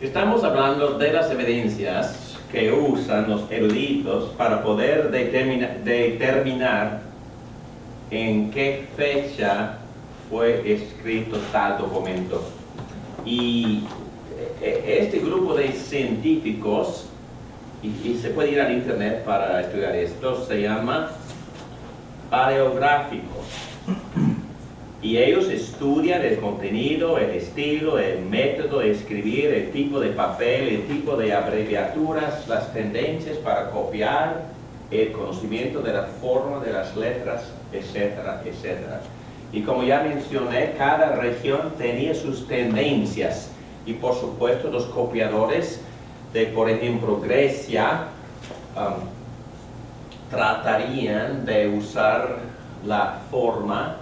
Estamos hablando de las evidencias que usan los eruditos para poder determinar en qué fecha fue escrito tal documento. Y este grupo de científicos, y se puede ir al internet para estudiar esto, se llama paleográficos. Y ellos estudian el contenido, el estilo, el método de escribir, el tipo de papel, el tipo de abreviaturas, las tendencias para copiar, el conocimiento de la forma de las letras, etcétera, etcétera. Y como ya mencioné, cada región tenía sus tendencias. Y por supuesto los copiadores de, por ejemplo, Grecia, tratarían de usar la forma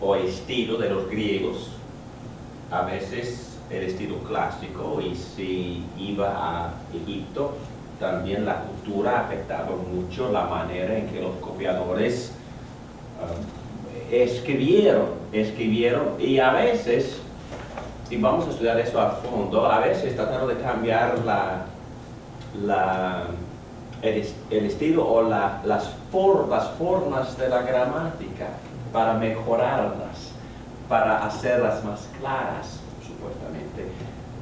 o estilo de los griegos, a veces el estilo clásico, y si iba a Egipto, también la cultura afectaba mucho la manera en que los copiadores escribieron, y a veces, y vamos a estudiar eso a fondo, a veces trataron de cambiar el estilo o las formas de la gramática para mejorarlas, para hacerlas más claras, supuestamente,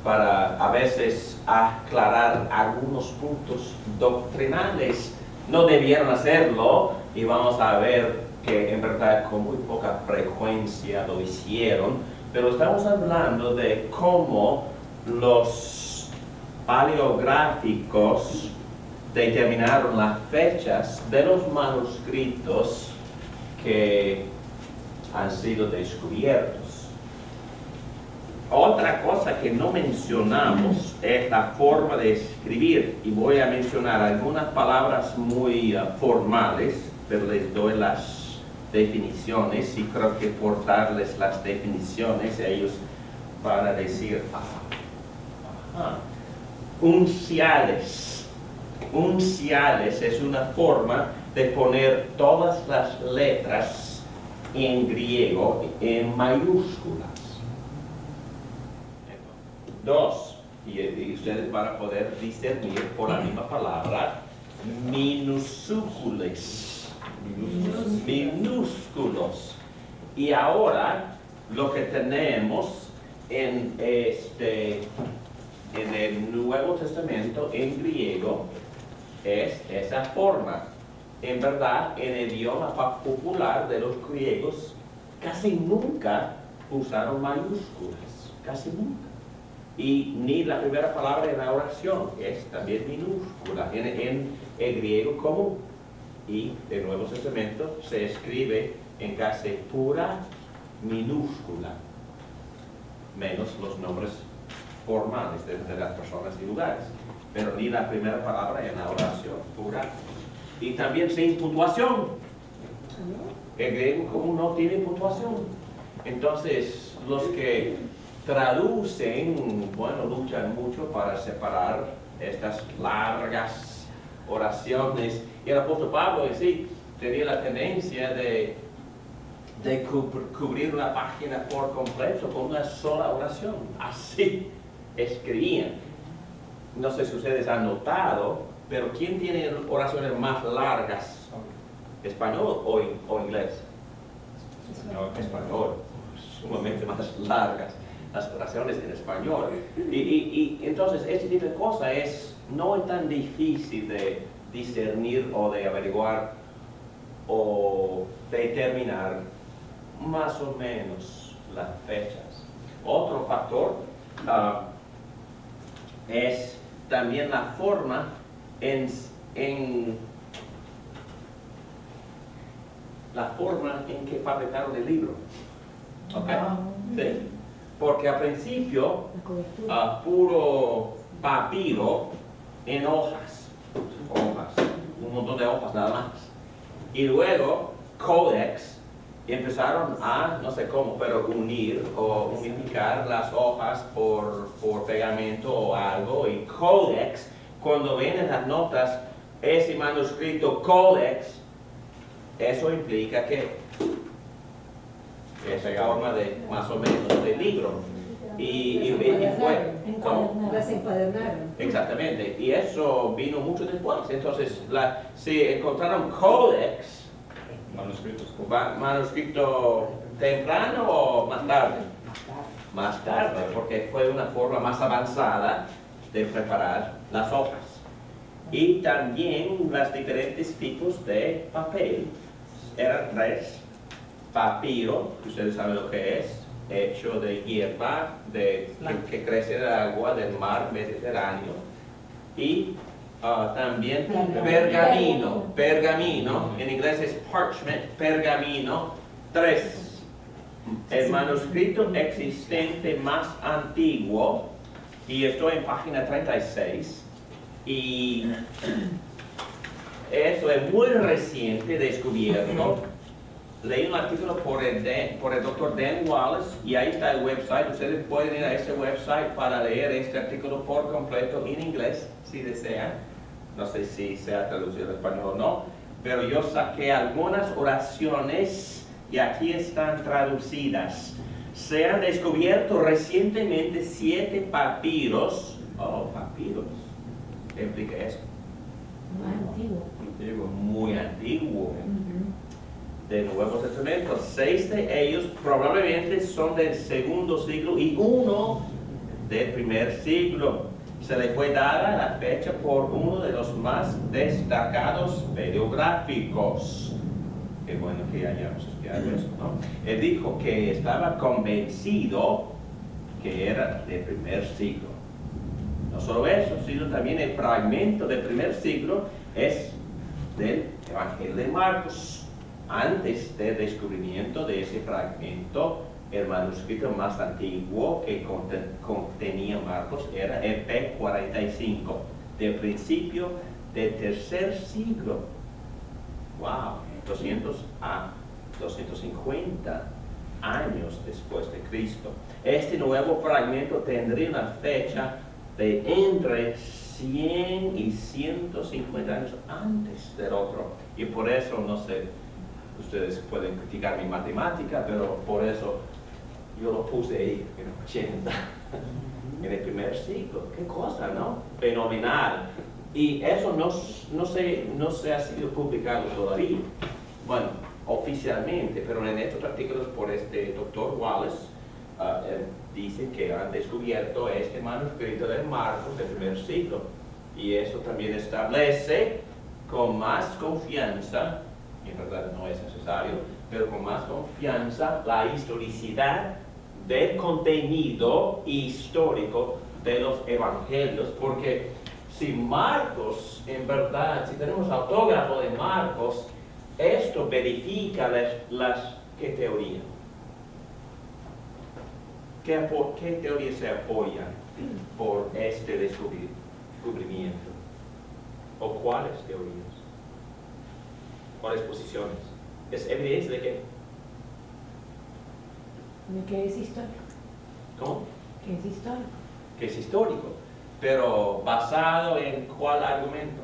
para a veces aclarar algunos puntos doctrinales. No debieron hacerlo, y vamos a ver que en verdad con muy poca frecuencia lo hicieron, pero estamos hablando de cómo los paleográficos determinaron las fechas de los manuscritos que han sido descubiertos. Otra cosa que no mencionamos es la forma de escribir, y voy a mencionar algunas palabras muy formales, pero les doy las definiciones, y creo que por darles las definiciones ellos van a decir unciales. Unciales es una forma de poner todas las letras en griego en mayúsculas. Dos, y ustedes van a poder discernir por la misma palabra, minúsculos. Minúsculos. Y ahora lo que tenemos en el Nuevo Testamento en griego es esa forma. En verdad, en el idioma popular de los griegos, casi nunca usaron mayúsculas, casi nunca. Y ni la primera palabra en la oración es también minúscula en el griego común. Y el Nuevo Testamento se escribe en casi pura minúscula, menos los nombres formales de las personas y lugares. Pero ni la primera palabra en la oración pura. Y también sin puntuación. El griego común no tiene puntuación. Entonces, los que traducen, bueno, luchan mucho para separar estas largas oraciones. Y el apóstol Pablo, sí, tenía la tendencia de cubrir una página por completo con una sola oración. Así escribían. No sé si ustedes han notado, pero ¿quién tiene oraciones más largas? ¿Español o inglés? Español. Sumamente más largas las oraciones en español. Y entonces este tipo de cosa no es tan difícil de discernir o de averiguar o determinar más o menos las fechas. Otro factor es también la forma en que fabricaron el libro. ¿Okay? ¿Sí? Porque al principio, puro papiro en hojas, un montón de hojas nada más. Y luego, códex, empezaron a, no sé cómo, pero unir o unificar las hojas por pegamento o algo. Y códex, cuando ven en las notas ese manuscrito códex, eso implica que esa forma de más o menos de libro. y fue, ¿cómo? Las encuadernaron. Exactamente, y eso vino mucho después. Entonces, se encontraron códex, manuscrito temprano o más tarde. Más tarde, porque fue una forma más avanzada de preparar las hojas. Y también los diferentes tipos de papel. Eran tres: papiro, que ustedes saben lo que es, hecho de hierba que crece en el agua del mar Mediterráneo, y también pergamino, en inglés es parchment, pergamino, tres. El manuscrito existente más antiguo, y estoy en página 36, y eso es muy reciente descubierto. Leí un artículo por el doctor Dan Wallace, y ahí está el website. Ustedes pueden ir a ese website para leer este artículo por completo en inglés, si desean. No sé si se ha traducido al español o no, pero yo saqué algunas oraciones y aquí están traducidas. Se han descubierto recientemente 7 papiros. Oh, papiros. ¿Qué implica eso? Muy antiguo. Del Nuevo Testamento. 6 de ellos probablemente son del segundo siglo y 1 del primer siglo. Se le fue dada la fecha por uno de los más destacados paleográficos. Qué bueno que hayamos estudiado eso, ¿no? Él dijo que estaba convencido que era del primer siglo. No solo eso, sino también el fragmento del primer siglo es del Evangelio de Marcos. Antes del descubrimiento de ese fragmento, el manuscrito más antiguo que contenía Marcos era el P45, del principio del tercer siglo. ¡Wow! 200 a 250 años después de Cristo. Este nuevo fragmento tendría una fecha de entre 100 y 150 años antes del otro. Y por eso, no sé, ustedes pueden criticar mi matemática, pero por eso yo lo puse ahí en 80, en el primer siglo. ¡Qué cosa, no? Fenomenal. Y eso no se ha sido publicado todavía. Bueno, oficialmente, pero en estos artículos por este doctor Wallace, dice que han descubierto este manuscrito de Marcos del primer siglo. Y eso también establece con más confianza, en verdad no es necesario, pero con más confianza la historicidad del contenido histórico de los evangelios, porque si Marcos, en verdad, si tenemos autógrafo de Marcos, esto verifica ¿qué teoría? ¿Qué teoría se apoya por este descubrimiento? ¿O cuáles teorías? ¿Cuáles posiciones? ¿Es evidencia de qué? ¿De qué es histórico? ¿Cómo? ¿Qué es histórico? Que es histórico, pero basado en cuál argumento.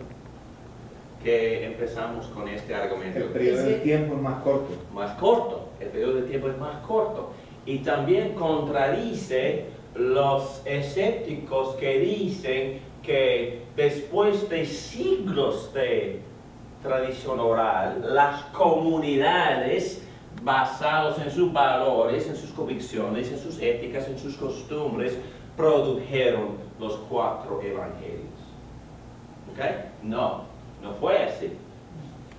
Que empezamos con este argumento. El periodo de tiempo es más corto. Más corto, el periodo de tiempo es más corto. Y también contradice los escépticos que dicen que después de siglos de tradición oral, las comunidades basadas en sus valores, en sus convicciones, en sus éticas, en sus costumbres, produjeron los 4 evangelios. ¿Ok? No fue así.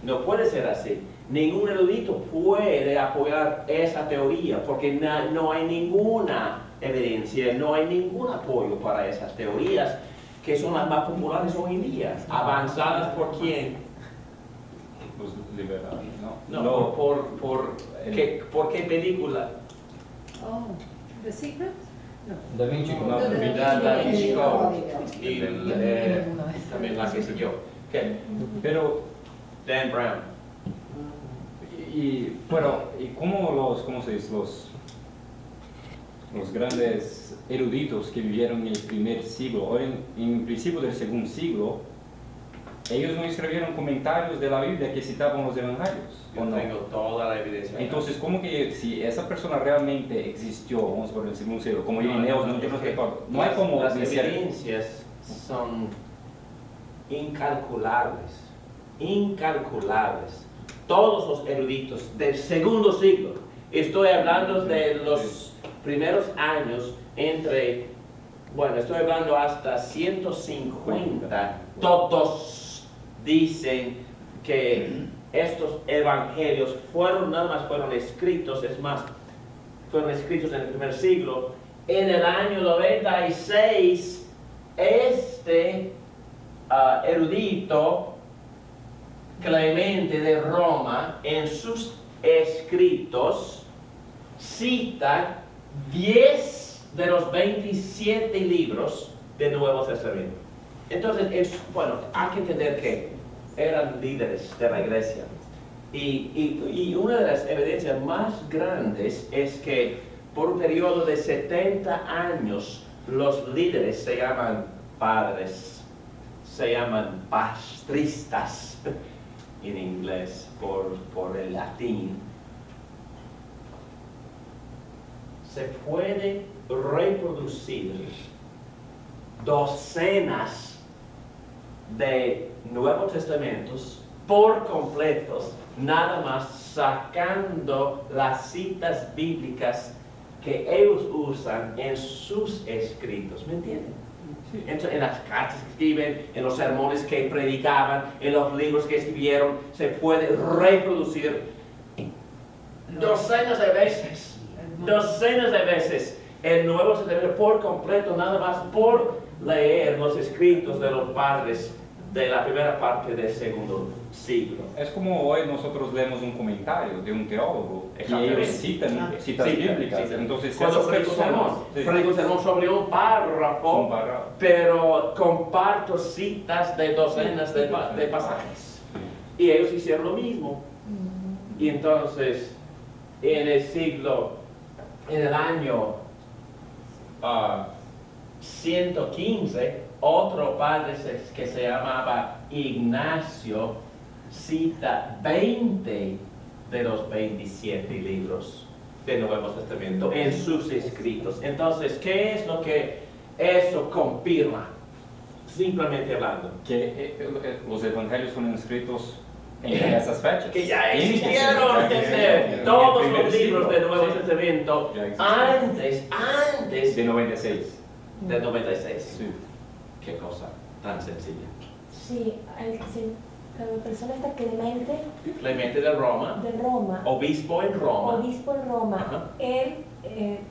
No puede ser así. Ningún erudito puede apoyar esa teoría porque no hay ninguna evidencia, no hay ningún apoyo para esas teorías que son las más populares hoy en día. ¿Avanzadas por quién? Los liberales, ¿no? No, ¿por qué película? Oh, The Secret? No. Da Vinci No, Code. Da Vinci Code. Code. Y también la que siguió. ¿Qué? Pero, Dan Brown. ¿y cómo se dice, los grandes eruditos que vivieron en el primer siglo, o en el principio del segundo siglo, ellos no escribieron comentarios de la Biblia que citaban los evangelios. ¿O Yo no? tengo toda la evidencia. Entonces, ¿cómo que si esa persona realmente existió, vamos por el segundo siglo, como Ireneos, no tenemos que no hay como las decir- evidencias son incalculables, incalculables. Todos los eruditos del segundo siglo, estoy hablando de los primeros años estoy hablando hasta 150, todos dicen que estos evangelios fueron escritos, es más, fueron escritos en el primer siglo. En el año 96, erudito Clemente de Roma, en sus escritos, cita 10 de los 27 libros del Nuevo Testamento. Entonces, hay que entender que eran líderes de la iglesia. Y una de las evidencias más grandes es que por un periodo de 70 años los líderes se llaman padres, se llaman pastristas en inglés por el latín. Se puede reproducir docenas de Nuevos Testamentos por completos, nada más sacando las citas bíblicas que ellos usan en sus escritos, ¿me entienden? Sí. En las cartas que escriben, en los sermones que predicaban, en los libros que escribieron, se puede reproducir docenas de veces el Nuevo Testamento por completo, nada más por leer los escritos de los padres de la primera parte del segundo siglo. Es como hoy nosotros leemos un comentario de un teólogo y Exactamente. ellos citan citas bíblicas. Entonces, Cuando esas predico personas- sí, un sermón sobre un párrafo, un párrafo. pero comparto citas de docenas de pasajes. Sí. Y ellos hicieron lo mismo. Y entonces, en el año 115, otro padre que se llamaba Ignacio cita 20 de los 27 libros del Nuevo Testamento en sus escritos. Entonces, ¿qué es lo que eso confirma? Simplemente hablando. Que los evangelios fueron escritos en esas fechas. Que ya En- existieron en- desde en- todos en el los primer libros siglo. del Nuevo Sí. Testamento Ya existían. antes De 96. del 96. Sí. Qué cosa tan sencilla. Sí, la persona esta Clemente Clemente de Roma, de Roma, obispo en Roma. obispo en Roma, Ajá. él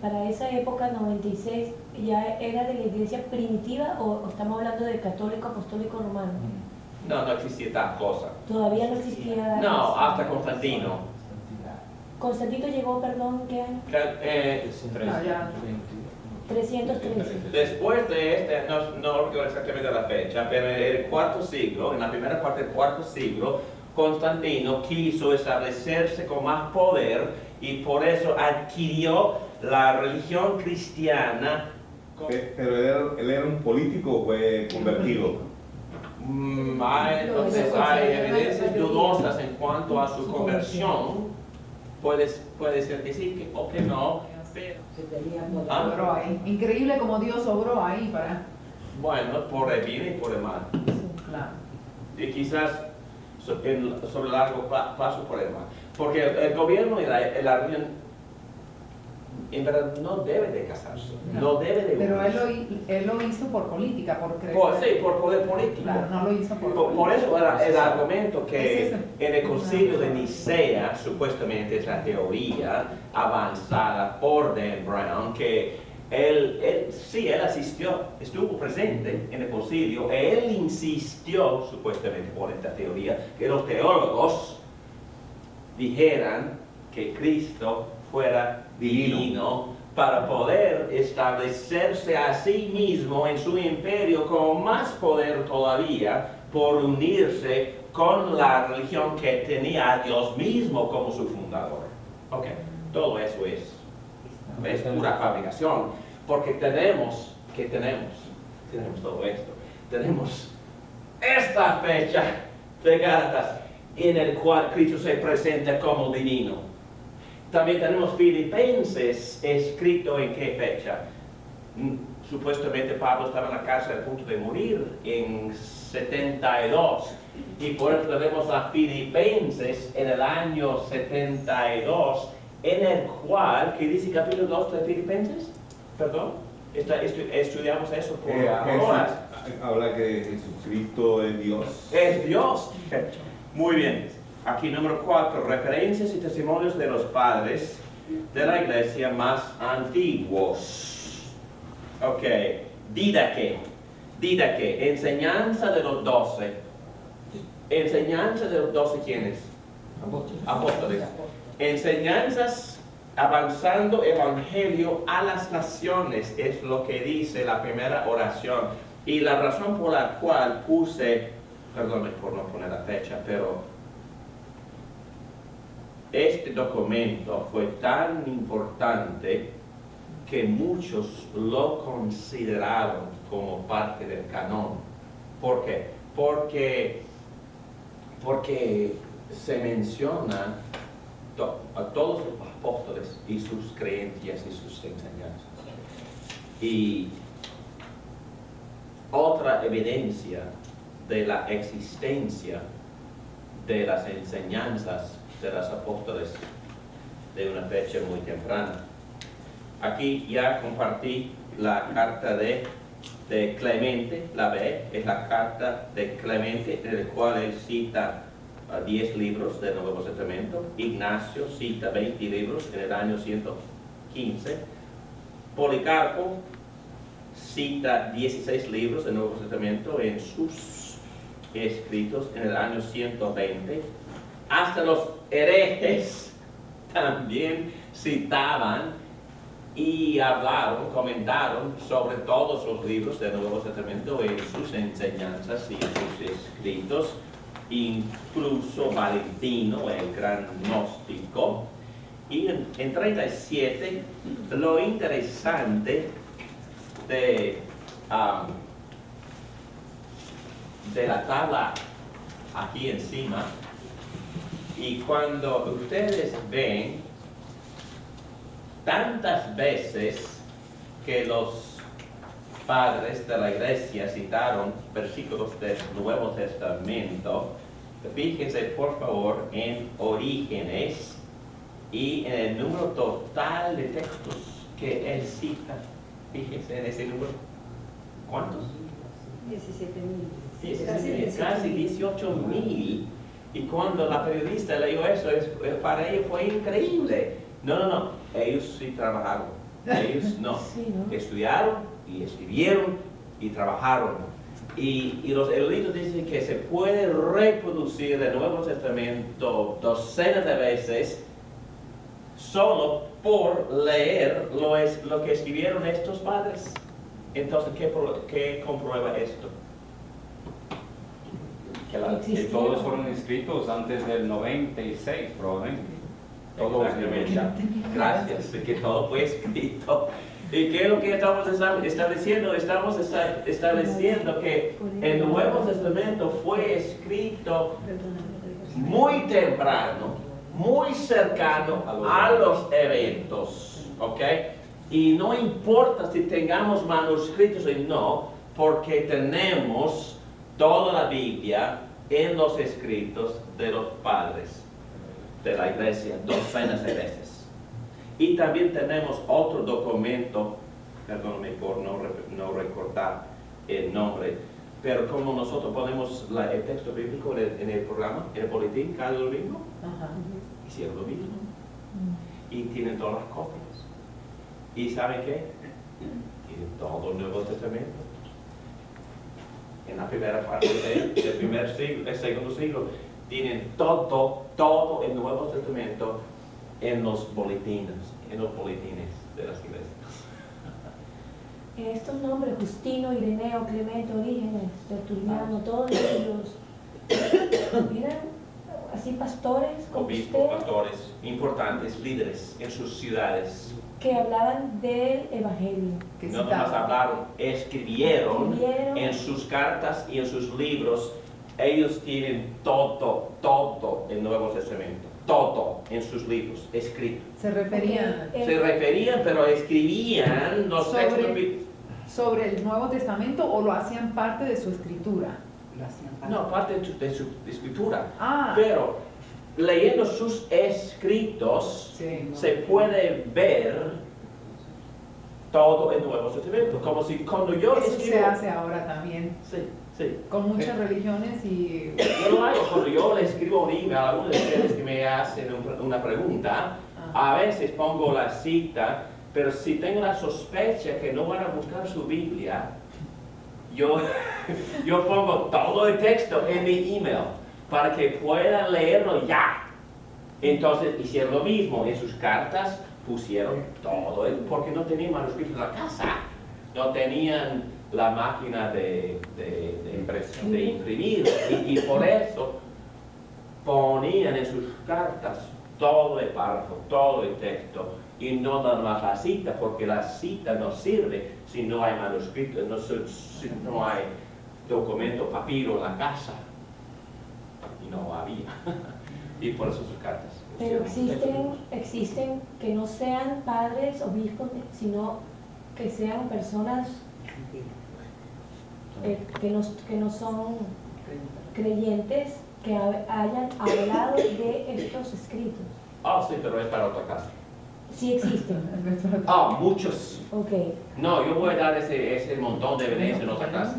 para esa época, 96, ¿ya era de la iglesia primitiva o estamos hablando de católico apostólico romano? No existía tal cosa. Todavía no existía. No, hasta Constantino. Constantino llegó, perdón, ¿qué año? Ah, ya. 313. Después de no recuerdo exactamente la fecha, pero en el cuarto siglo, en la primera parte del cuarto siglo, Constantino quiso establecerse con más poder y por eso adquirió la religión cristiana. Pero él era un político o fue convertido. Entonces hay evidencias dudosas en cuanto a su conversión. Puede ser que sí o que no, pero Se tenía todo. Ah. Obró ahí. Increíble como Dios obró ahí para... bueno, por el bien y por el mal. Claro. Y quizás sobre largo plazo por el mal. Porque el gobierno y la región en verdad no debe de casarse, no debe de Pero unirse. él lo hizo por política, por creer. Sí, por poder político. Claro, no lo hizo por Por eso era el argumento Ese que es en el concilio de Nicea, supuestamente es la teoría avanzada por Dan Brown, que él asistió, estuvo presente en el concilio, él insistió, supuestamente por esta teoría, que los teólogos dijeran que Cristo fuera divino para poder establecerse a sí mismo en su imperio con más poder todavía por unirse con la religión que tenía a Dios mismo como su fundador. Ok, todo eso es pura fabricación, porque tenemos todo esto. Tenemos esta fecha de Gálatas en el cual Cristo se presenta como divino. También tenemos Filipenses escrito en qué fecha. Supuestamente Pablo estaba en la cárcel a punto de morir en 72. Y por eso tenemos a Filipenses en el año 72, en el cual, ¿qué dice capítulo 2 de Filipenses? Perdón, estudiamos eso por horas. Habla que Jesucristo es Dios. Es Dios. Muy bien. Aquí número 4, referencias y testimonios de los padres de la iglesia más antiguos. Ok, Didaque, enseñanza de los 12. Enseñanza de los 12, ¿quiénes? Apóstoles. Enseñanzas avanzando evangelio a las naciones, es lo que dice la primera oración. Y la razón por la cual puse, perdón por no poner la fecha, pero este documento fue tan importante que muchos lo consideraron como parte del canon. ¿Por qué? Porque se menciona a todos los apóstoles y sus creencias y sus enseñanzas. Y otra evidencia de la existencia de las enseñanzas de los apóstoles de una fecha muy temprana. Aquí ya compartí la carta de Clemente, la B, es la carta de Clemente, en el cual él cita 10 libros del Nuevo Testamento. Ignacio cita 20 libros en el año 115. Policarpo cita 16 libros del Nuevo Testamento en sus escritos en el año 120. Hasta los herejes también citaban y hablaron, comentaron sobre todos los libros del Nuevo Testamento en sus enseñanzas y en sus escritos, incluso Valentino, el gran gnóstico. Y en 37, lo interesante de la tabla aquí encima, y cuando ustedes ven tantas veces que los padres de la iglesia citaron versículos del Nuevo Testamento, fíjense por favor en Orígenes y en el número total de textos que él cita. Fíjense en ese número. ¿Cuántos? 17.000. Casi 18.000. Y cuando la periodista leyó eso, para ella fue increíble. No, ellos sí trabajaron. Ellos no. Sí, ¿no? Estudiaron y escribieron y trabajaron. Y los eruditos dicen que se puede reproducir el Nuevo Testamento docenas de veces solo por leer lo que escribieron estos padres. Entonces, ¿qué comprueba esto? Que todos fueron escritos antes del 96, probablemente. Todos. Gracias, que todo fue escrito. ¿Y qué es lo que estamos estableciendo? Estamos estableciendo que el Nuevo Testamento fue escrito muy temprano, muy cercano a los eventos, ¿ok? Y no importa si tengamos manuscritos o no, porque tenemos toda la Biblia en los escritos de los padres de la iglesia, docenas de veces. Y también tenemos otro documento, perdóname por no recordar el nombre, pero como nosotros ponemos el texto bíblico en el programa, en el boletín cada domingo, hicieron lo mismo. Y tienen todas las copias. ¿Y saben qué? Tienen todo el Nuevo Testamento. En la primera parte del primer siglo, el segundo siglo, tienen todo el Nuevo Testamento en los boletines de las iglesias. Estos nombres, Justino, Ireneo, Clemente, Orígenes, Tertuliano, todos ellos eran así pastores como obispos, ustedes pastores, importantes líderes en sus ciudades. que hablaban del Evangelio. Que No citaba. nomás hablaron, escribieron Escribieron. en sus cartas y en sus libros. Ellos tienen todo el Nuevo Testamento, todo en sus libros, escrito. Se referían Ok, Se referían, pero escribían los Sobre- textos. sobre el Nuevo Testamento o lo hacían parte de su escritura. Lo hacían para- No, parte de su escritura. Ah, Pero leyendo sus escritos, sí, no. se puede ver todo el Nuevo Testamento. Como si cuando yo Eso escribo. se hace ahora también, Sí, sí. con muchas religiones y Yo lo hago cuando yo le escribo un email a uno de ustedes que me hacen una pregunta. A veces pongo la cita, pero si tengo la sospecha que no van a buscar su Biblia, yo pongo todo el texto en mi email para que puedan leerlo ya. Entonces hicieron lo mismo, en sus cartas pusieron todo, porque no tenían manuscritos en la casa, no tenían la máquina de Impresión. de imprimir, y por eso ponían en sus cartas todo el párrafo, todo el texto, y no dan más la cita, porque la cita no sirve si no hay manuscrito, si no hay documento, papiro en la casa, y no había, y por eso sus cartas. Pero pusieron existen que no sean padres, obispos, sino que sean personas que no son creyentes, que hayan hablado de estos escritos. Ah, sí, pero es para otra casa. Sí existen. Ah, muchos. Ok. No, yo voy a dar ese montón de evidencia en otra clase.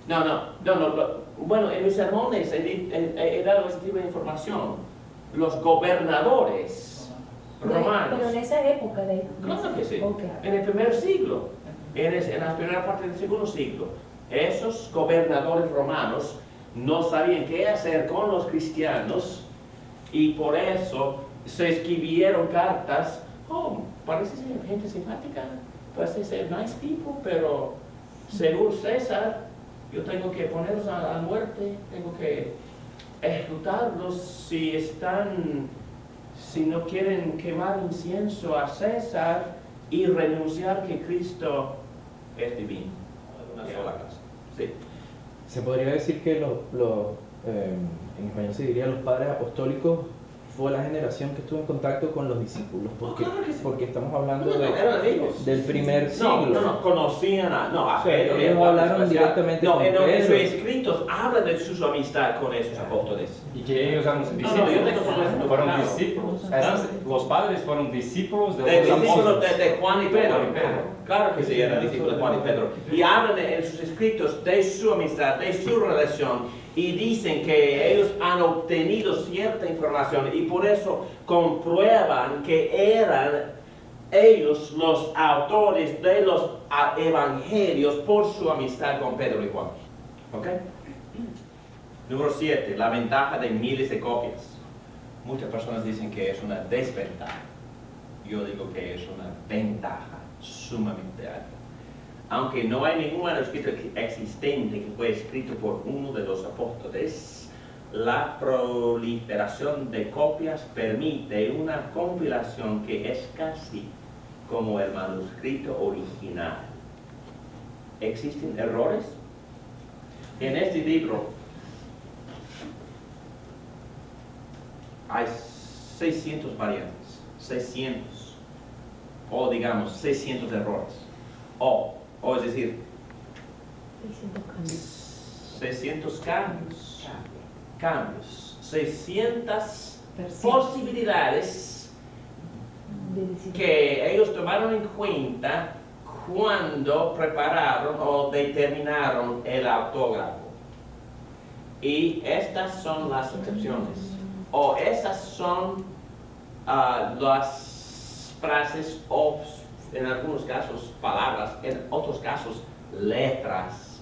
No. Bueno, en mis sermones he dado ese tipo de información. Los gobernadores romanos. Pero en esa época de... Claro que sí. Ok. En el primer siglo, en la primera parte del segundo siglo, esos gobernadores romanos no sabían qué hacer con los cristianos y por eso se escribieron cartas. Oh, parece ser gente simpática, parece ser nice people, pero según César, yo tengo que ponerlos a la muerte, tengo que ejecutarlos si no quieren quemar incienso a César y renunciar que Cristo es divino. Una sola cosa. Sí. Se podría decir que en español se diría los padres apostólicos fue la generación que estuvo en contacto con los discípulos, porque, claro que sí. porque estamos hablando Eran amigos. del primer siglo. No, conocían a Sí, Pedro. ellos hablaron directamente con en sus Pedro. escritos hablan de su amistad con esos apóstoles. Y que ellos eran No, yo discípulos, tengo todo eso fueron documentado. discípulos. Los padres fueron discípulos de De los discípulos apóstoles. de Juan y Pedro. Juan y Pedro. Claro que sí, eran discípulos de Juan y Pedro. Y hablan en sus escritos de su amistad, de su relación, y dicen que ellos han obtenido cierta información y por eso comprueban que eran ellos los autores de los evangelios por su amistad con Pedro y Juan. ¿Ok? Número 7, la ventaja de miles de copias. Muchas personas dicen que es una desventaja. Yo digo que es una ventaja sumamente alta. Aunque no hay ningún manuscrito existente que fue escrito por uno de los apóstoles, la proliferación de copias permite una compilación que es casi como el manuscrito original. ¿Existen errores? En este libro hay 600 variantes, 600, o digamos 600 errores, o es decir, 600 cambios, 600 posibilidades De decir, que ellos tomaron en cuenta cuando prepararon o determinaron el autógrafo. Y estas son las excepciones, o esas son las frases o en algunos casos palabras, en otros casos letras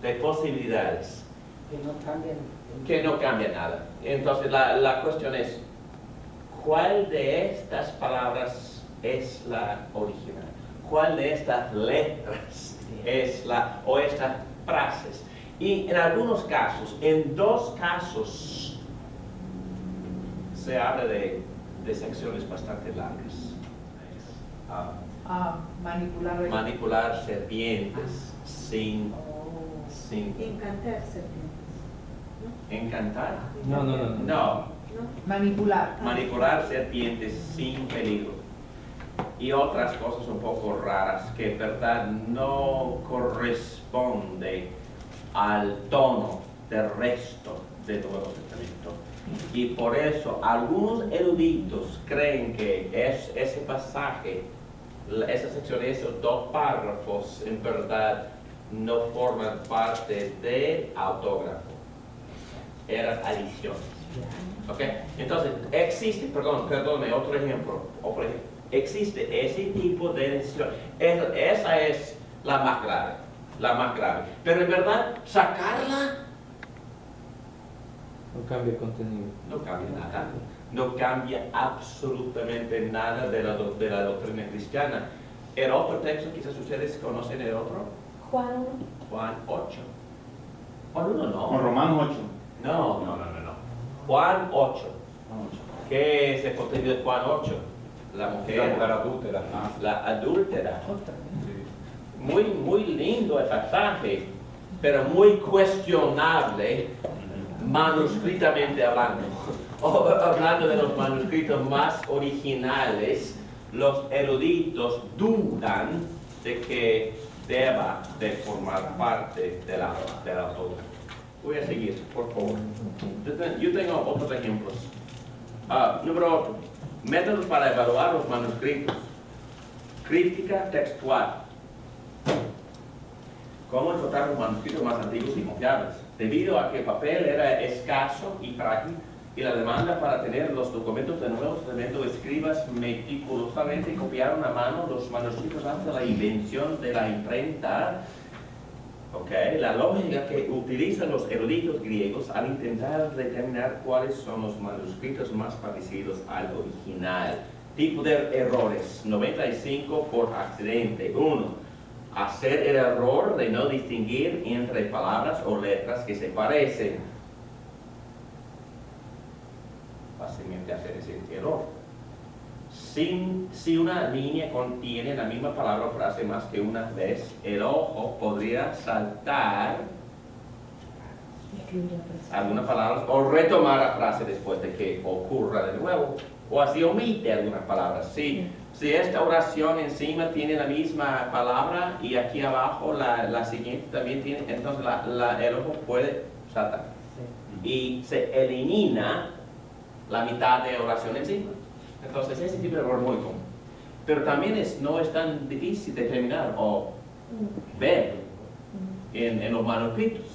de posibilidades que no cambian nada. Entonces la cuestión es, ¿cuál de estas palabras es la original? ¿Cuál de estas letras es o estas frases? Y en algunos casos, en 2 casos, se habla de secciones bastante largas. Manipular. Manipular serpientes sin Encantar serpientes. encantar. No. No, Manipular. manipular serpientes sin peligro. Y otras cosas un poco raras que en verdad no corresponde al tono del resto del Nuevo Testamento. Y por eso algunos eruditos creen que ese pasaje, esa sección, esos dos párrafos, en verdad no forman parte del autógrafo. Eran adiciones. ¿Ok? Entonces, existe, perdóname, otro ejemplo. Existe ese tipo de decisión. Esa es la más grave. Pero en verdad, sacarla No cambia el contenido. no cambia nada. No cambia absolutamente nada de la doctrina cristiana. El otro texto, quizás ustedes conocen el otro, Juan, Juan 8. Juan 1 no. Con Romanos 8. No. Juan 8. ¿Qué es el contenido de Juan 8? La mujer, La adúltera. la adúltera. Otra. Muy lindo el pasaje, pero muy cuestionable manuscritamente hablando. Hablando de los manuscritos más originales, los eruditos dudan de que deba de formar parte de la autógrafo. Voy a seguir, por favor. Yo tengo otros ejemplos. Número 8. Métodos para evaluar los manuscritos. Crítica textual. ¿Cómo encontrar los manuscritos más antiguos y confiables? Debido a que el papel era escaso y frágil, y la demanda para tener los documentos del Nuevo Testamento, escribas meticulosamente copiaron a mano los manuscritos antes de la invención de la imprenta. La lógica que utilizan los eruditos griegos al intentar determinar cuáles son los manuscritos más parecidos al original. Tipo de errores: 95 por accidente. 1. Hacer el error de no distinguir entre palabras o letras que se parecen. Fácilmente hacer ese error. Si una línea contiene la misma palabra o frase más que una vez, el ojo podría saltar algunas palabras o retomar la frase después de que ocurra de nuevo, o así omite algunas palabras. Si esta oración encima tiene la misma palabra y aquí abajo la siguiente también tiene, entonces el ojo puede saltar y se elimina la mitad de oración encima. Entonces ese tipo de error es muy común. Pero también no es tan difícil determinar o ver en los manuscritos.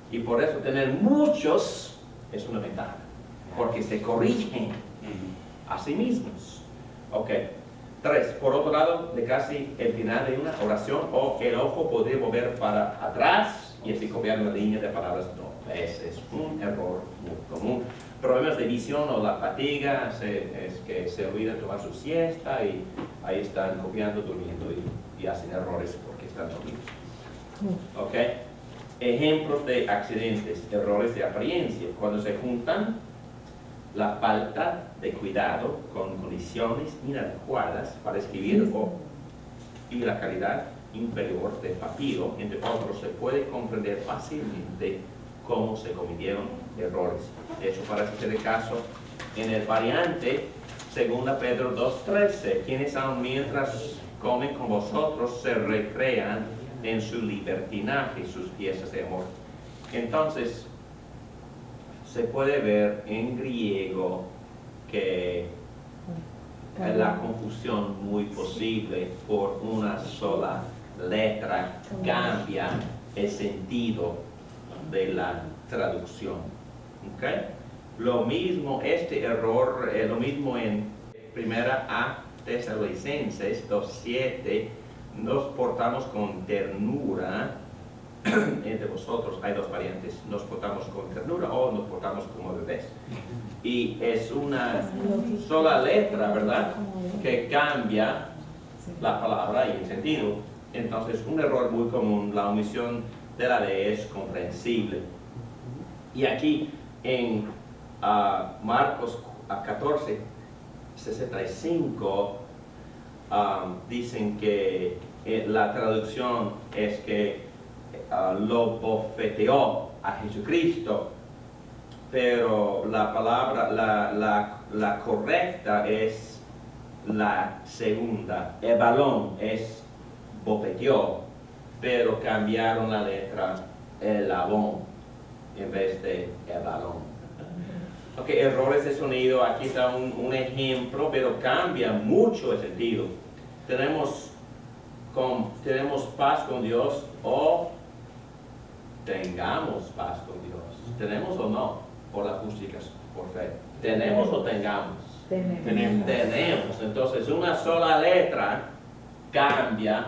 Y por eso tener muchos es una ventaja, porque se corrigen a sí mismos. 3. Por otro lado, de casi el final de una oración, el ojo podría mover para atrás y así copiar una línea de palabras. No, ese es un error muy común. Problemas de visión o la fatiga, es que se olvidan tomar su siesta y ahí están copiando, durmiendo y hacen errores porque están dormidos. Ejemplos de accidentes: errores de apariencia, cuando se juntan la falta de cuidado con condiciones inadecuadas para escribir y la calidad inferior del papiro, entre otros. Se puede comprender fácilmente cómo se cometieron errores. Eso parece ser el caso en el variante 2 Pedro 2:13, quienes aun mientras comen con vosotros se recrean en su libertinaje, sus piezas de amor. Entonces, se puede ver en griego que la confusión muy posible por una sola letra cambia el sentido de la traducción. Lo mismo, este error, lo mismo en 1 Tesalonicenses 2:7, nos portamos con ternura entre vosotros. Hay dos variantes: nos portamos con ternura o nos portamos como bebés. Y es una sola letra, ¿verdad?, que cambia la palabra y el sentido. Entonces, un error muy común. La omisión de la D es comprensible. Y aquí en Marcos 1465 dicen que la traducción es que lo bofeteó a Jesucristo, pero la palabra, la correcta es la segunda. Ebalón es bofeteó, pero cambiaron la letra elabón en vez de ebalón. Ok, errores de sonido, aquí está un ejemplo, pero cambia mucho el sentido. Tenemos paz con Dios o tengamos paz con Dios. ¿Tenemos o no? Por la justificación, por fe. ¿Tenemos o tengamos? Tenemos. Entonces una sola letra cambia,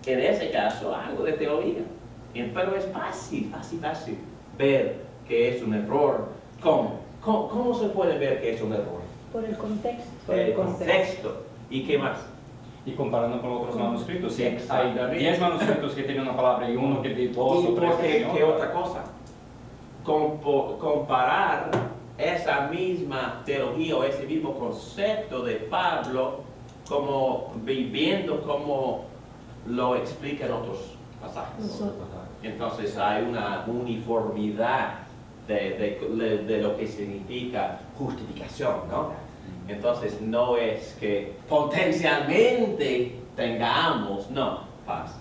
en ese caso, algo de teoría. Pero es fácil ver que es un error. ¿Cómo se puede ver que es un error? Por el contexto. El contexto. ¿Y qué más? Y comparando con otros manuscritos, sí, hay Exactamente. 10 manuscritos que tienen una palabra y uno que tiene 2 o 3. ¿Qué otra cosa? Comparar esa misma teología o ese mismo concepto de Pablo como viviendo como lo explica en otros pasajes. Entonces hay una uniformidad de lo que significa justificación, ¿no? Entonces no es que potencialmente tengamos, no, paz.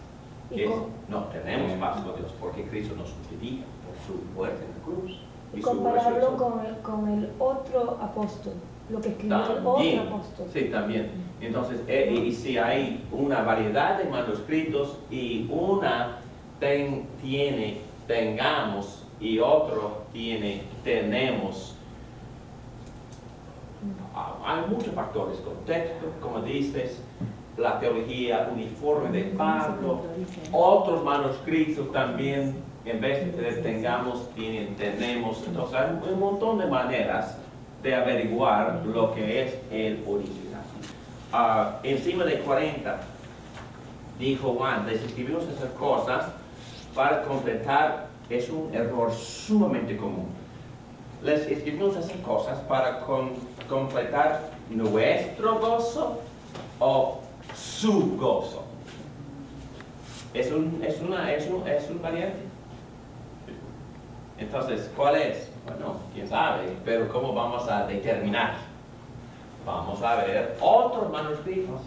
No tenemos paz con Dios porque Cristo nos justifica por su muerte en la cruz. Y su compararlo resurrección. con el otro apóstol, lo que escribió el También, otro apóstol. sí, también. Entonces, y si hay una variedad de manuscritos y una tiene tengamos y otro tiene tenemos, hay muchos factores, contexto, como dices, la teología uniforme de Pablo, otros manuscritos también, en vez de tengamos, tienen tenemos. Entonces hay un montón de maneras de averiguar lo que es el original. Encima de 40, dijo Juan, les escribimos esas cosas para completar, es un error sumamente común. Les escribimos esas cosas para completar nuestro gozo o su gozo. Es un variante. Entonces, ¿cuál es? Bueno, quién sabe, pero ¿cómo vamos a determinar? Vamos a ver otros manuscritos,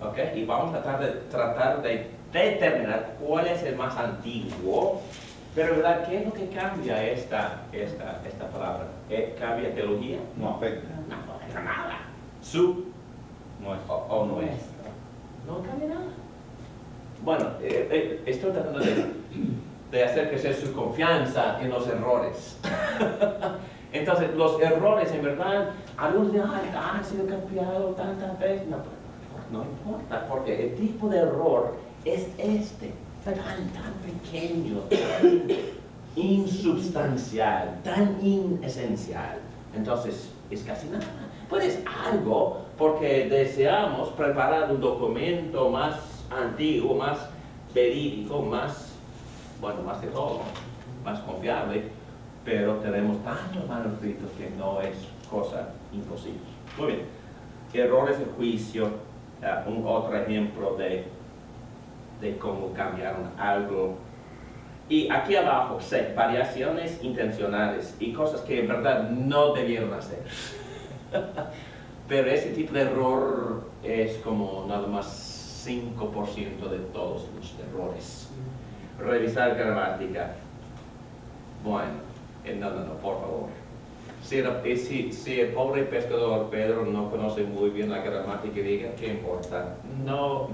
¿ok? Y vamos a tratar de determinar cuál es el más antiguo. Pero, ¿verdad? ¿Qué es lo que cambia esta palabra? ¿Cambia teología? No afecta. No afecta nada. Su o nuestro. No cambia nada. Bueno, estoy tratando de hacer crecer su confianza en los errores. Entonces, los errores, en verdad, algunos dicen, han sido cambiados tantas veces. No importa, porque el tipo de error es tan pequeño, tan insubstancial, tan inesencial. Entonces, es casi nada. Pues es algo porque deseamos preparar un documento más antiguo, más verídico, más de todo, más confiable, pero tenemos tantos manuscritos que no es cosa imposible. Muy bien. Errores de juicio, otro ejemplo de cómo cambiaron algo. Y aquí abajo, variaciones intencionales y cosas que en verdad no debieron hacer. Pero ese tipo de error es como nada más 5% de todos los errores. Revisar gramática. Bueno, no, por favor. Si el pobre pescador Pedro no conoce muy bien la gramática griega, ¿qué importa? No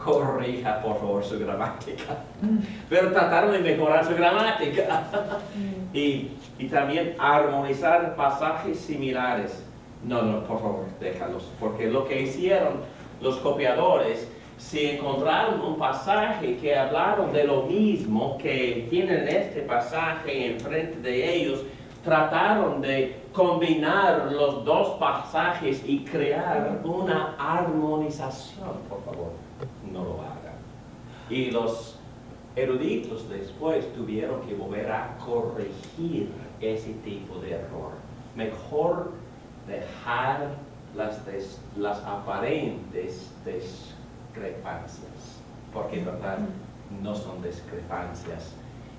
corrija, por favor, su gramática. Pero trataron de mejorar su gramática. Y también armonizar pasajes similares. No, por favor, déjalos. Porque lo que hicieron los copiadores, si encontraron un pasaje que hablaron de lo mismo, que tienen este pasaje enfrente de ellos, trataron de combinar los dos pasajes y crear una armonización. Por favor, no lo hagan. Y los eruditos después tuvieron que volver a corregir ese tipo de error. Mejor dejar las aparentes discrepancias, porque en verdad no son discrepancias.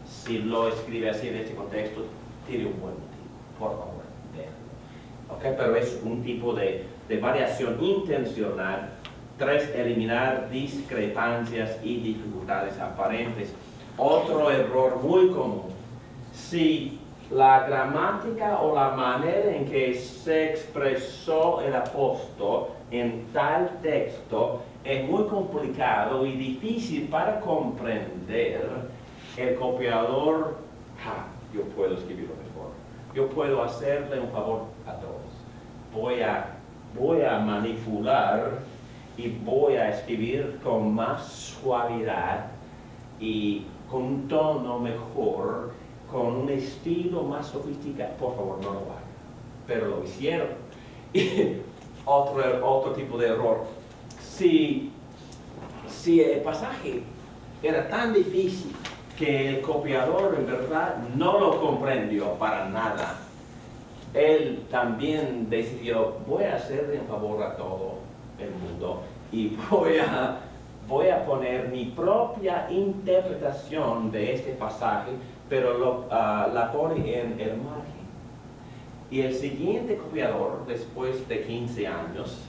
Si lo escribe así en este contexto, tiene un buen motivo, por favor, déjalo. Okay, pero es un tipo de variación intencional. 3, eliminar discrepancias y dificultades aparentes. Otro error muy común. Si la gramática o la manera en que se expresó el apóstol en tal texto es muy complicado y difícil para comprender, el copiador, yo puedo escribirlo mejor, yo puedo hacerle un favor a todos. Voy a manipular y voy a escribir con más suavidad y con un tono mejor, con un estilo más sofisticado. Por favor, no lo hagan. Pero lo hicieron. Y otro tipo de error. Si el pasaje era tan difícil que el copiador en verdad no lo comprendió para nada, él también decidió, voy a hacerle un favor a todo el mundo y voy a poner mi propia interpretación de este pasaje, pero la pone en el margen. Y el siguiente copiador, después de 15 años,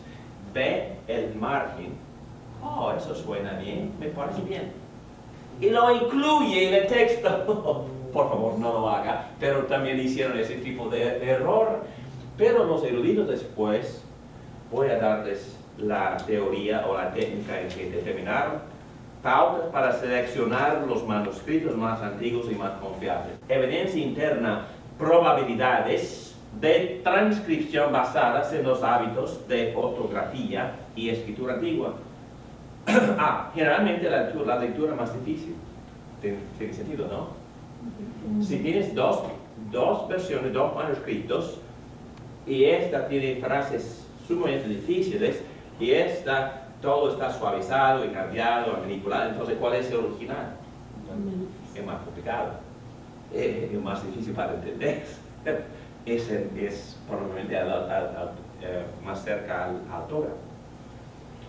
ve el margen. Oh, eso suena bien, me parece bien. Y lo incluye en el texto. Por favor, no lo haga. Pero también hicieron ese tipo de error. Pero los eruditos después, voy a darles la teoría o la técnica en que determinaron pautas para seleccionar los manuscritos más antiguos y más confiables. Evidencia interna, probabilidades de transcripción basadas en los hábitos de ortografía y escritura antigua. Generalmente la lectura más difícil. Tiene sentido, ¿no? Si tienes dos versiones, dos manuscritos, y esta tiene frases sumamente difíciles, y esta, todo está suavizado y cambiado, manipulado, entonces, ¿cuál es el original? Es más complicado, es más difícil para entender. Es probablemente más cerca al autor.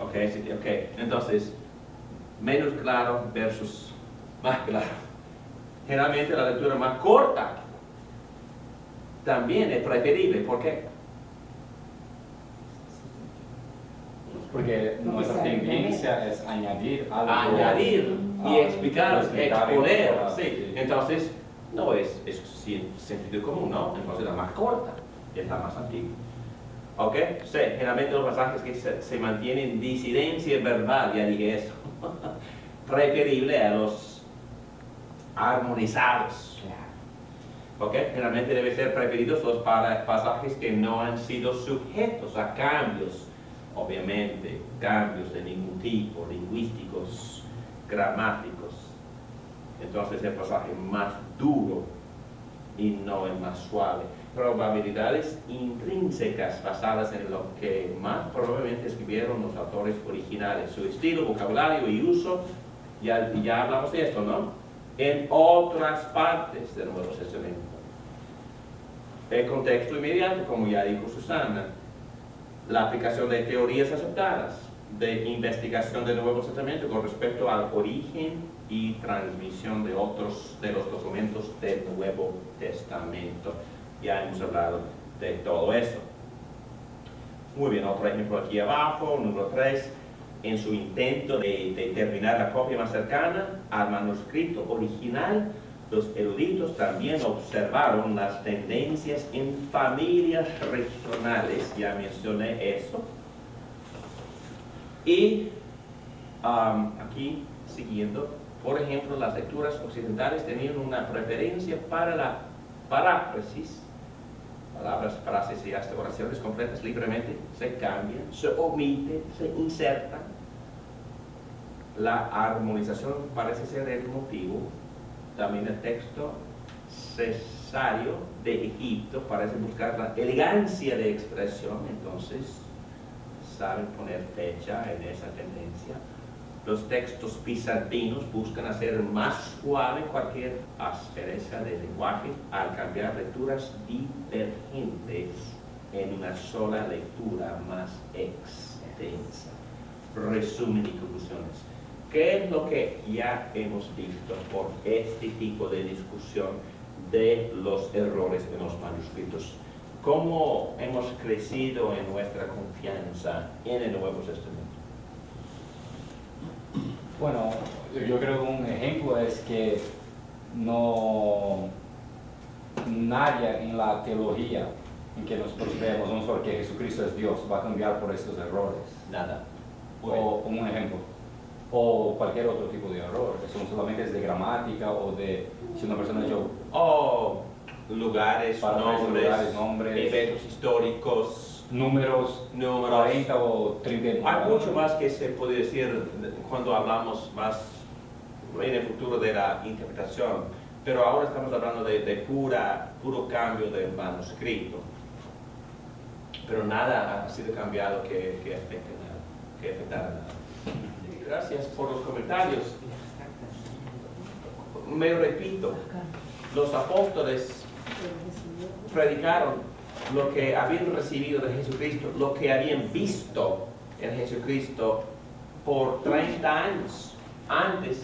Okay, entonces, menos claro versus más claro. Generalmente la lectura más corta también es preferible. ¿Por qué? Porque nuestra tendencia es añadir algo. Añadir y explicar, exponer. Sí. Sí. Entonces, no es sentido común, ¿no? Entonces la más corta es la más antigua. ¿Ok? Sí, generalmente los pasajes que se mantienen en disidencia verbal, ya dije eso, preferible a los armonizados. ¿Ok? Generalmente deben ser preferidos los pasajes que no han sido sujetos a cambios, obviamente, cambios de ningún tipo, lingüísticos, gramáticos. Entonces el pasaje más duro y no el más suave. Probabilidades intrínsecas basadas en lo que más probablemente escribieron los autores originales, su estilo, vocabulario y uso, ya hablamos de esto, ¿no? En otras partes del Nuevo Testamento. El contexto inmediato, como ya dijo Susana, la aplicación de teorías aceptadas, de investigación del Nuevo Testamento con respecto al origen y transmisión de los documentos del Nuevo Testamento. Ya hemos hablado de todo eso. Muy bien, otro ejemplo aquí abajo, número 3. En su intento de determinar la copia más cercana al manuscrito original, los eruditos también observaron las tendencias en familias regionales, ya mencioné eso. Y aquí, siguiendo, por ejemplo, las lecturas occidentales tenían una preferencia para la paráfrasis. Palabras, frases y hasta oraciones completas libremente se cambian, se omiten, se insertan. La armonización parece ser el motivo. También el texto cesario de Egipto parece buscar la elegancia de expresión, entonces saben poner fecha en esa tendencia. Los textos bizantinos buscan hacer más suave cualquier aspereza de lenguaje al cambiar lecturas divergentes en una sola lectura más extensa. Resumen y conclusiones. ¿Qué es lo que ya hemos visto por este tipo de discusión de los errores en los manuscritos? ¿Cómo hemos crecido en nuestra confianza en el Nuevo Testamento? Bueno, yo creo que un ejemplo es que nadie en la teología en que nosotros creemos, no solo que Jesucristo es Dios, va a cambiar por estos errores. Nada. O como un ejemplo, o cualquier otro tipo de error, eso solamente es de gramática o de si una persona O lugares, nombres, eventos históricos, números 40 o 30. Hay mucho más que se puede decir cuando hablamos más en el futuro de la interpretación, pero ahora estamos hablando de puro cambio del manuscrito. Pero nada ha sido cambiado que afectara nada. Gracias por los comentarios. Me repito, los apóstoles predicaron lo que habían recibido de Jesucristo, lo que habían visto en Jesucristo por 30 años antes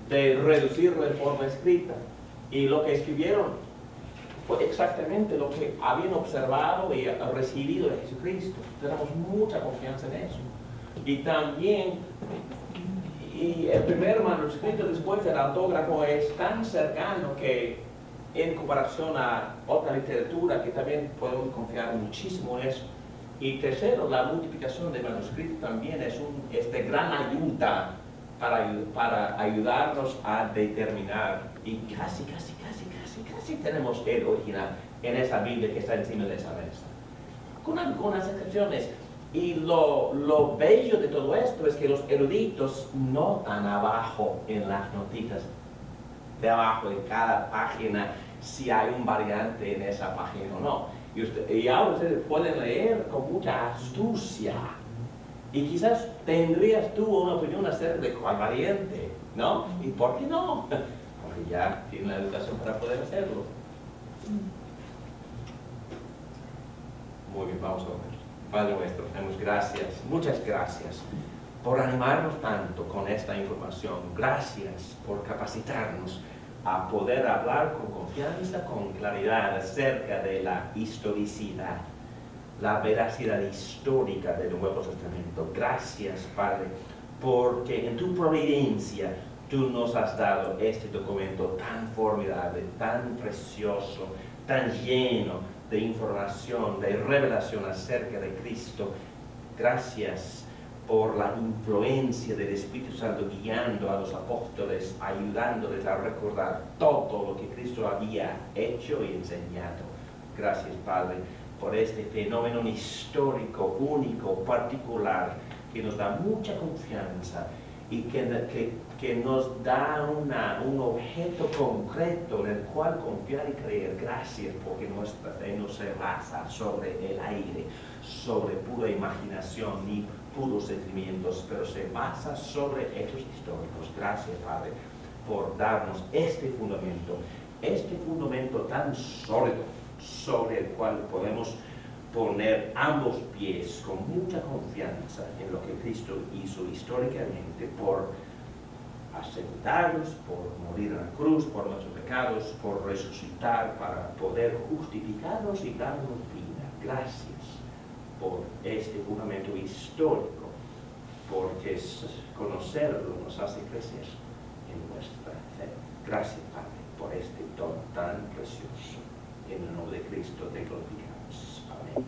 de reducirlo en forma escrita. Y lo que escribieron fue exactamente lo que habían observado y recibido de Jesucristo. Tenemos mucha confianza en eso. Y también, el primer manuscrito después del autógrafo es tan cercano que en comparación a otra literatura que también podemos confiar muchísimo en eso. Y tercero, la multiplicación de manuscritos también es de gran ayuda para ayudarnos a determinar, y casi tenemos el original en esa Biblia que está encima de esa mesa, con algunas excepciones. Y lo bello de todo esto es que los eruditos notan abajo en las notitas de abajo en cada página si hay un variante en esa página o no. Y ahora ustedes pueden leer con mucha astucia. Y quizás tendrías tú una opinión acerca de cuál variante, ¿no? ¿Y por qué no? Porque ya tienen la educación para poder hacerlo. Muy bien, vamos a ver. Padre nuestro, damos gracias, muchas gracias por animarnos tanto con esta información. Gracias por capacitarnos a poder hablar con confianza, con claridad acerca de la historicidad, la veracidad histórica del Nuevo Testamento. Gracias, Padre, porque en tu providencia tú nos has dado este documento tan formidable, tan precioso, tan lleno de información, de revelación acerca de Cristo. Gracias por la influencia del Espíritu Santo guiando a los apóstoles, ayudándoles a recordar todo lo que Cristo había hecho y enseñado. Gracias, Padre, por este fenómeno histórico, único, particular, que nos da mucha confianza y que nos da un objeto concreto en el cual confiar y creer. Gracias, porque nuestra fe no se basa sobre el aire, sobre pura imaginación ni puros sentimientos, pero se basa sobre hechos históricos. Gracias, Padre, por darnos este fundamento tan sólido, sobre el cual podemos poner ambos pies con mucha confianza en lo que Cristo hizo históricamente por aceptarnos, por morir en la cruz, por nuestros pecados, por resucitar para poder justificarnos y darnos vida. Gracias por este fundamento histórico, porque conocerlo nos hace crecer en nuestra fe. Gracias, Padre, por este don tan precioso. En el nombre de Cristo te glorificamos. Amén.